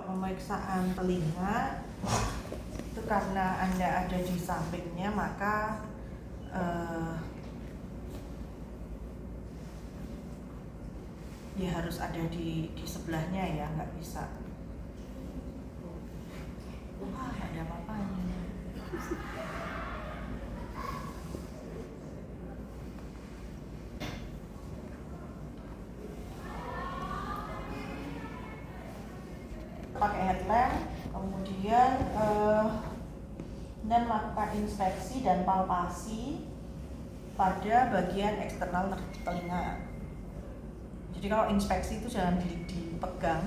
pemeriksaan telinga itu karena Anda ada di sampingnya, maka ya harus ada di sebelahnya ya, nggak bisa. Wah, ada apa-apanya. Pakai headlamp, kemudian dan melakukan inspeksi dan palpasi pada bagian eksternal telinga. Jadi kalau inspeksi itu jangan dipegang,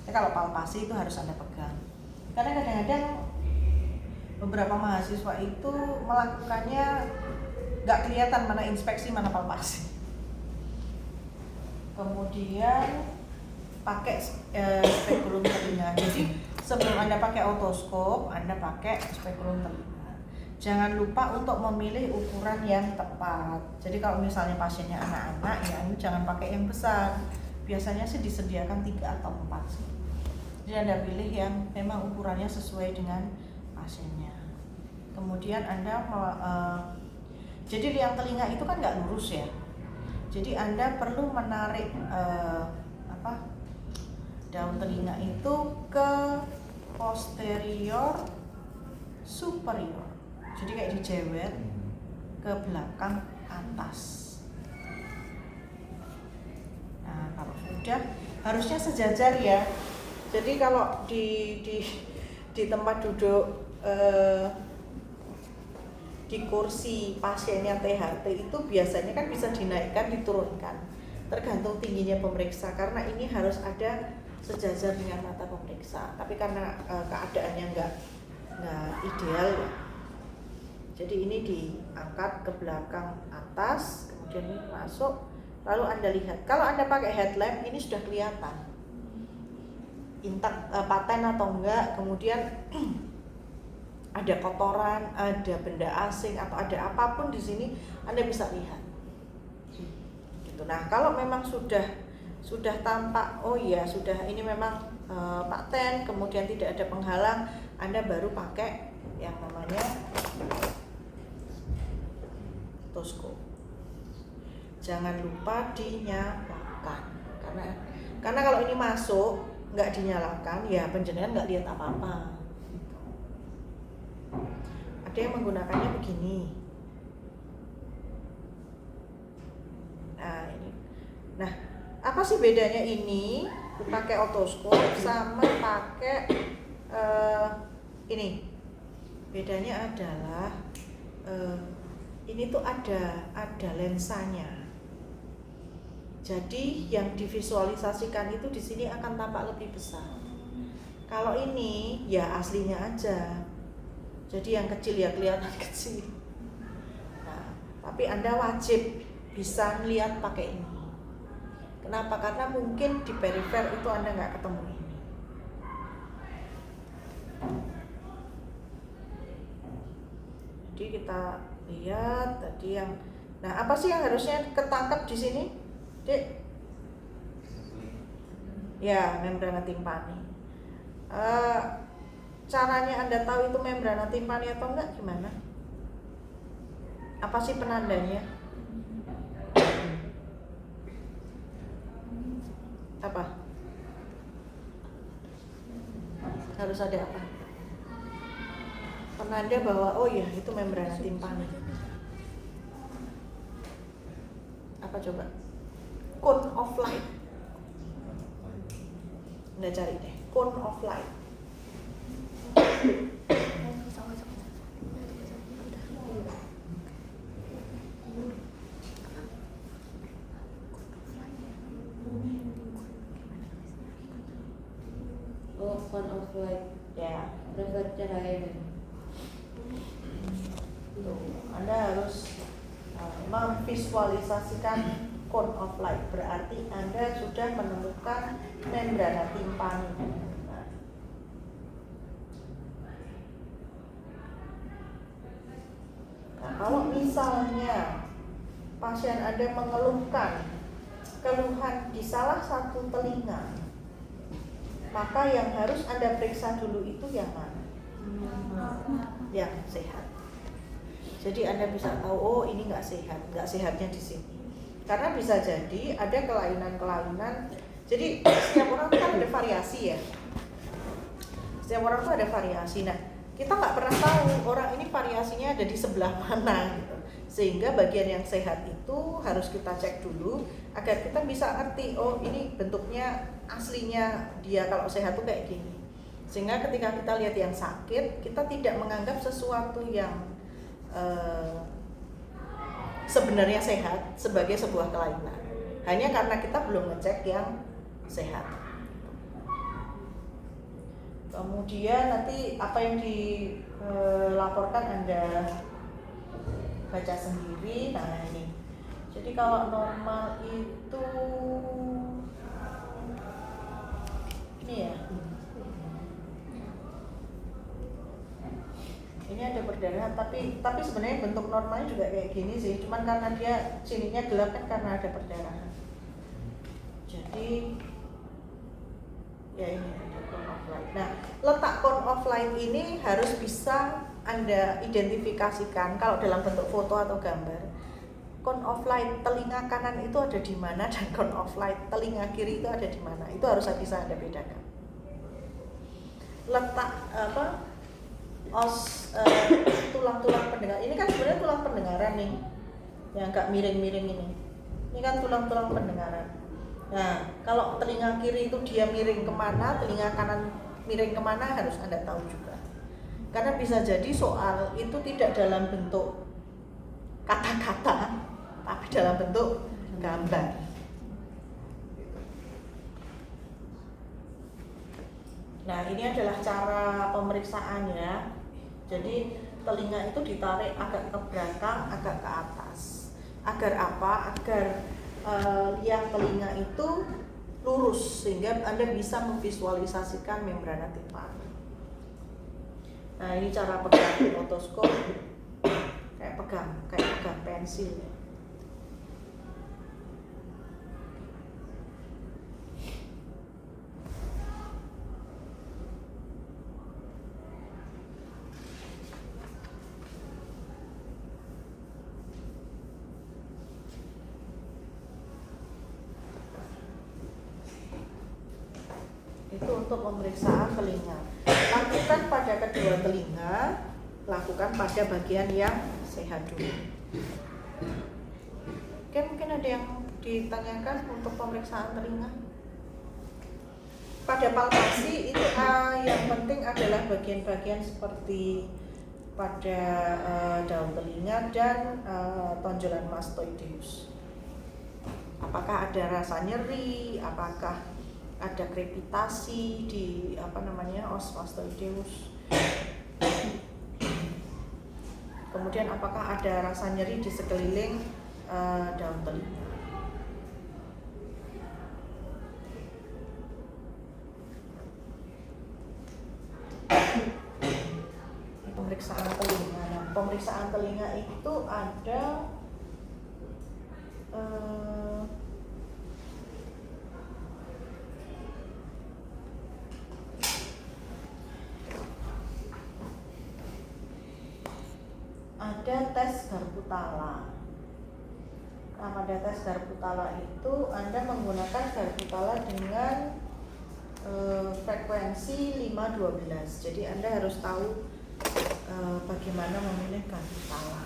kalau palpasi itu harus Anda pegang. Karena kadang-kadang beberapa mahasiswa itu melakukannya nggak kelihatan mana inspeksi mana palpasi. Kemudian pakai spekulum telinga. Jadi sebelum Anda pakai otoskop, Anda pakai spekulum telinga. Jangan lupa untuk memilih ukuran yang tepat. Jadi kalau misalnya pasiennya anak-anak, ya Anda jangan pakai yang besar. Biasanya sih disediakan 3 atau 4 sih. Jadi Anda pilih yang memang ukurannya sesuai dengan pasiennya. Kemudian Anda jadi liang telinga itu kan nggak lurus ya. Jadi Anda perlu menarik daun telinga itu ke posterior superior. Jadi kayak dijewet ke belakang atas. Nah, kalau sudah harusnya sejajar ya. Jadi kalau di tempat duduk di kursi pasiennya THT itu biasanya kan bisa dinaikkan, diturunkan, tergantung tingginya pemeriksa. Karena ini harus ada sejajar dengan mata pemeriksa. Tapi karena keadaannya nggak ideal ya, jadi ini diangkat ke belakang atas, kemudian ini masuk, lalu Anda lihat. Kalau Anda pakai headlamp, ini sudah kelihatan intak paten atau enggak. Kemudian ada kotoran, ada benda asing atau ada apapun di sini, Anda bisa lihat. Gitu. Nah, kalau memang sudah tampak, oh iya sudah ini memang paten, kemudian tidak ada penghalang, Anda baru pakai yang namanya otoskop. Jangan lupa dinyalakan, karena kalau ini masuk nggak dinyalakan, ya penjenengan nggak lihat apa-apa. Ada yang menggunakannya begini. Nah ini, nah apa sih bedanya ini pakai otoskop sama pakai ini? Bedanya adalah ini tuh ada lensanya. Jadi yang divisualisasikan itu di sini akan tampak lebih besar. Kalau ini ya aslinya aja. Jadi yang kecil ya kelihatan kecil. Nah, tapi Anda wajib bisa lihat pakai ini. Kenapa? Karena mungkin di perifer itu Anda nggak ketemu ini. Jadi kita lihat tadi yang, nah apa sih yang harusnya ketangkap di sini, Dek? Ya, membrana timpani. Caranya Anda tahu itu membrana timpani atau enggak gimana? Apa sih penandanya? Apa? Harus ada apa? Penanda bahwa oh ya itu membrana timpani. Apa coba? Cone of light. Anda cari deh, cone of light. Oh, cone of light. Ya, Refleks cahaya. tuh, Anda harus memvisualisasikan cone of light. Berarti Anda sudah menemukan membrana timpani. Nah, kalau misalnya pasien Anda mengeluhkan keluhan di salah satu telinga, maka yang harus Anda periksa dulu itu yang mana? Yang sehat. Jadi Anda bisa tahu, oh ini nggak sehat, nggak sehatnya di sini. Karena bisa jadi ada kelainan-kelainan. Jadi setiap orang kan ada variasi ya. Setiap orang tuh ada variasi. Nah, kita nggak pernah tahu orang ini variasinya ada di sebelah mana gitu. Sehingga bagian yang sehat itu harus kita cek dulu agar kita bisa ngerti, oh ini bentuknya aslinya dia kalau sehat tuh kayak gini. Sehingga ketika kita lihat yang sakit, kita tidak menganggap sesuatu yang sebenarnya sehat sebagai sebuah kelainan. Hanya karena kita belum ngecek yang sehat. Kemudian nanti apa yang dilaporkan Anda baca sendiri. Nah ini, jadi kalau normal itu ini ya, ini ada perdarahan, tapi sebenarnya bentuk normalnya juga kayak gini sih, cuman karena dia sininya gelap kan karena ada perdarahan. Jadi ya ini ada cone of light. Nah, letak cone of light ini harus bisa Anda identifikasikan kalau dalam bentuk foto atau gambar. Cone of light telinga kanan itu ada di mana dan cone of light telinga kiri itu ada di mana. Itu harus bisa Anda bedakan. Letak tulang-tulang pendengar. Ini kan sebenarnya tulang pendengaran nih. Yang agak miring-miring ini. Ini kan tulang-tulang pendengaran. Nah, kalau telinga kiri itu dia miring kemana, telinga kanan miring kemana harus Anda tahu juga. Karena bisa jadi soal itu tidak dalam bentuk kata-kata, tapi dalam bentuk gambar. Nah, ini adalah cara pemeriksaannya. Jadi telinga itu ditarik agak ke belakang, agak ke atas. Agar apa? Agar liang telinga itu lurus sehingga Anda bisa memvisualisasikan membrana timpani. Nah, ini cara pegang otoskop, kayak pegang pensil. Itu untuk pemeriksaan telinga. Lakukan pada kedua telinga, lakukan pada bagian yang sehat dulu. Oke, mungkin ada yang ditanyakan untuk pemeriksaan telinga. Pada palpasi itu yang penting adalah bagian-bagian seperti pada daun telinga dan tonjolan mastoideus. Apakah ada rasa nyeri? Apakah ada krepitasi di os mastoideus? Kemudian apakah ada rasa nyeri di sekeliling daun telinga? Pemeriksaan telinga. Nah, pemeriksaan telinga itu ada tes Garbutala. Nah, pada tes Garbutala itu Anda menggunakan Garbutala dengan frekuensi 512. Jadi Anda harus tahu bagaimana memilih Garbutala.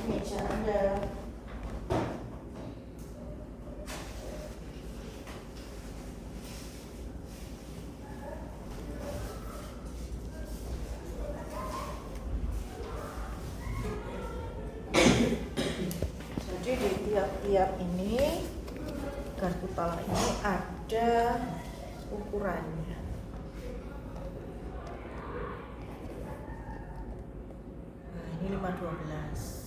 Meja Anda. Tiap ini Garbutala ini ada ukurannya. Nah, ini 512.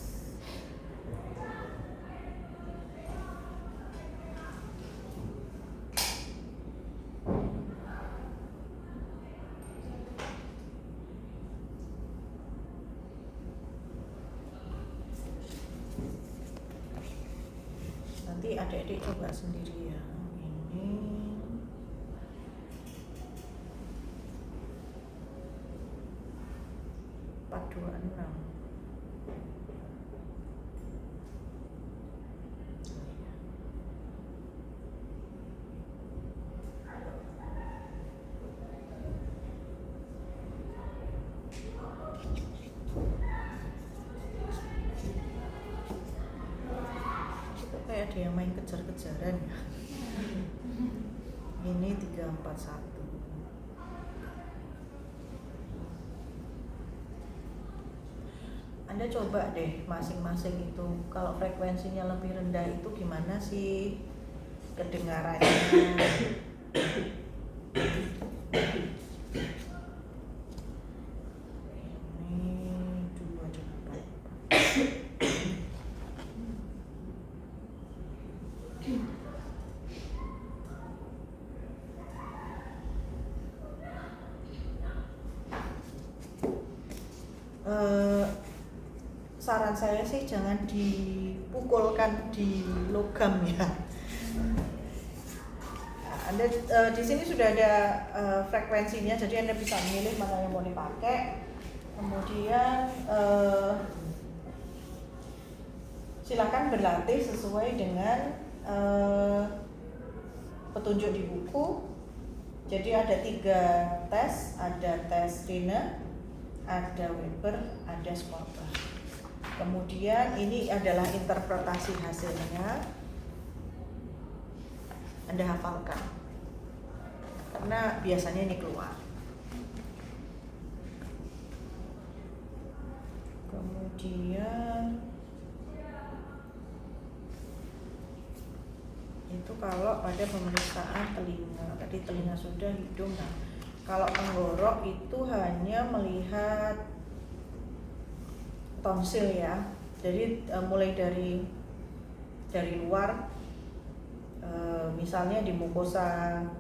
Nanti adik-adik coba sendiri ya. Ini 426. Kayak ada yang main kejar-kejaran ya. Ini 341. Anda coba deh masing-masing itu, kalau frekuensinya lebih rendah itu gimana sih kedengarannya. Ini 284. Saran saya sih jangan dipukulkan di logam ya. Anda di sini sudah ada frekuensinya, jadi Anda bisa memilih mana yang mau dipakai. Kemudian silakan berlatih sesuai dengan petunjuk di buku. Jadi ada 3 tes, ada tes Riener, ada Weber, ada Schwarber. Kemudian ini adalah interpretasi hasilnya. Anda hafalkan, karena biasanya ini keluar. Kemudian itu kalau pada pemeriksaan telinga, tadi telinga sudah, hidung. Nah, kalau tenggorok itu hanya melihat tonsil ya. Jadi mulai dari luar, misalnya di mukosa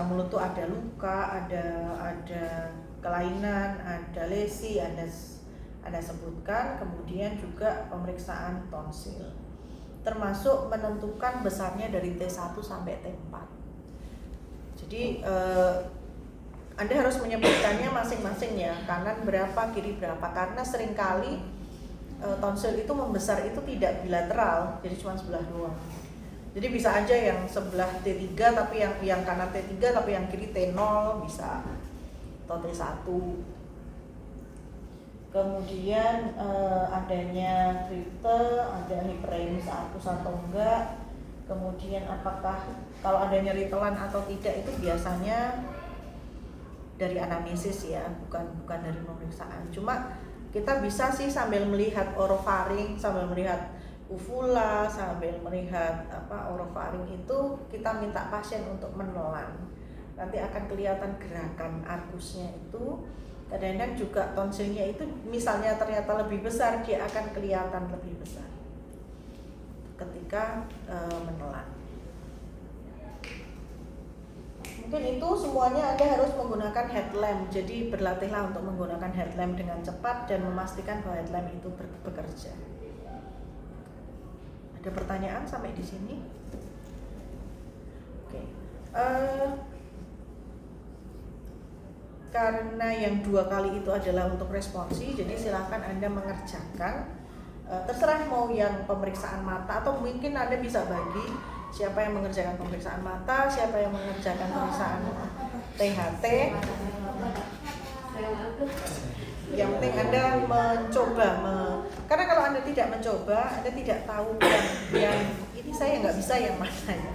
mulut tuh ada luka, ada kelainan, ada lesi, ada sebutkan. Kemudian juga pemeriksaan tonsil, termasuk menentukan besarnya dari T1 sampai T4. Jadi Anda harus menyebutkannya masing-masing ya, kanan berapa, kiri berapa, karena seringkali tonsil itu membesar itu tidak bilateral, jadi cuma sebelah doang. Jadi bisa aja yang sebelah T3 tapi yang kanan T3 tapi yang kiri T0 bisa, atau T1. Kemudian adanya kripte, ada hiperemis akus atau enggak. Kemudian apakah kalau ada nyeri telan atau tidak itu biasanya dari anamnesis ya, bukan dari pemeriksaan. Cuma kita bisa sih sambil melihat orofaring, sambil melihat uvula, sambil melihat orofaring itu kita minta pasien untuk menelan. Nanti akan kelihatan gerakan argusnya itu. Kadang-kadang juga tonsilnya itu misalnya ternyata lebih besar, dia akan kelihatan lebih besar ketika menelan. Mungkin itu semuanya Anda harus menggunakan headlamp. Jadi berlatihlah untuk menggunakan headlamp dengan cepat dan memastikan bahwa headlamp itu bekerja. Ada pertanyaan sampai di sini? Oke. Karena yang 2 kali itu adalah untuk responsi, jadi silakan Anda mengerjakan. Terserah mau yang pemeriksaan mata atau mungkin Anda bisa bagi siapa yang mengerjakan pemeriksaan mata, siapa yang mengerjakan pemeriksaan THT. Yang penting Anda mencoba, karena kalau Anda tidak mencoba, Anda tidak tahu yang ini saya nggak bisa yang mana ya.